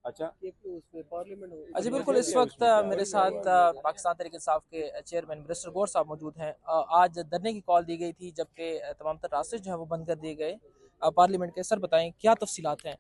اچھا جی بالکل، اس وقت میرے ساتھ پاکستان تحریک انصاف کے چیئرمین برسٹر گور صاحب موجود ہیں۔ آج دھرنے کی کال دی گئی تھی، جبکہ تمام تر راستے جو ہیں وہ بند کر دیے گئے پارلیمنٹ کے۔ سر بتائیں کیا تفصیلات ہیں؟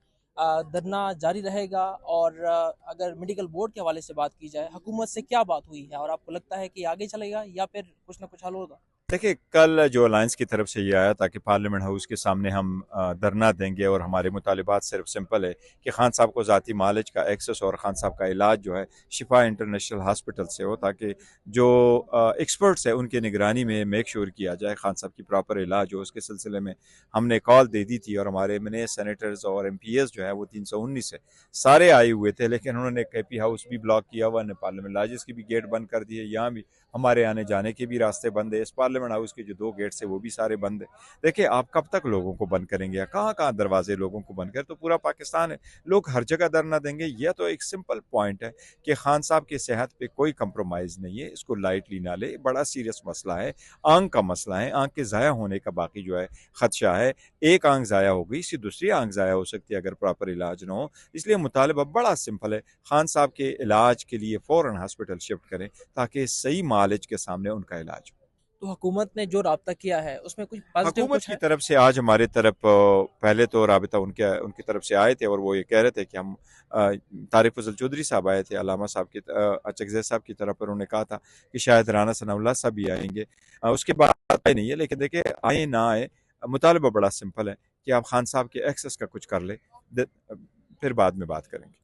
دھرنا جاری رہے گا، اور اگر میڈیکل بورڈ کے حوالے سے بات کی جائے، حکومت سے کیا بات ہوئی ہے، اور آپ کو لگتا ہے کہ یہ آگے چلے گا یا پھر کچھ نہ کچھ حل ہوگا؟ دیکھیں، کل جو الائنس کی طرف سے یہ آیا تھا کہ پارلیمنٹ ہاؤس کے سامنے ہم دھرنا دیں گے، اور ہمارے مطالبات صرف سمپل ہے کہ خان صاحب کو ذاتی معالج کا ایکسس اور خان صاحب کا علاج جو ہے شفا انٹرنیشنل ہاسپٹل سے ہو، تاکہ جو ایکسپرٹس ہیں ان کی نگرانی میں میک شور کیا جائے خان صاحب کی پراپر علاج ہو۔ اس کے سلسلے میں ہم نے کال دے دی تھی، اور ہمارے منے سینیٹرز اور ایم پی ایز جو ہے وہ 319 ہے، سارے آئے ہوئے تھے، لیکن انہوں نے کے پی ہاؤس بھی بلاک کیا ہوا، نے پارلیمنٹ لاجز کی بھی گیٹ بند کر دیے، یہاں بھی ہمارے آنے جانے کے بھی راستے بند ہے، اس پارلیمنٹ ہاؤس کے جو 2 گیٹس ہیں وہ بھی سارے بند ہیں۔ دیکھیں، آپ کب تک لوگوں کو بند کریں گے؟ کہاں کہاں دروازے لوگوں کو بند کریں؟ تو پورا پاکستان ہے، لوگ ہر جگہ دھرنا دیں گے۔ یہ تو ایک سمپل پوائنٹ ہے کہ خان صاحب کی صحت پہ کوئی کمپرومائز نہیں ہے، اس کو لائٹلی نہ لے، بڑا سیریس مسئلہ ہے، آنکھ کا مسئلہ ہے، آنکھ کے ضائع ہونے کا باقی جو ہے خدشہ ہے۔ ایک آنکھ ضائع ہو گئی، اسی دوسری آنکھ ضائع ہو سکتی ہے اگر پراپر علاج نہ ہو۔ اس لیے مطالبہ بڑا سمپل ہے، خان صاحب کے علاج کے لیے فوراً ہاسپٹل شفٹ کریں، تاکہ صحیح معالج کے سامنے ان کا علاج ہو۔ تو حکومت نے جو رابطہ کیا ہے اس میں کچھ پازیٹیو حکومت کچھ کی ہے؟ طرف سے آج ہمارے طرف پہلے تو رابطہ ان کی طرف سے آئے تھے، اور وہ یہ کہہ رہے تھے کہ ہم طارق فضل چودھری صاحب آئے تھے، علامہ صاحب کی اچکزئی صاحب کی طرف پر، انہوں نے کہا تھا کہ شاید رانا ثناء اللہ صاحب بھی آئیں گے۔ اس کے بعد آئے نہیں ہے، لیکن دیکھیں آئے نہ آئے، مطالبہ بڑا سمپل ہے کہ آپ خان صاحب کے ایکسس کا کچھ کر لیں، پھر بعد میں بات کریں گے۔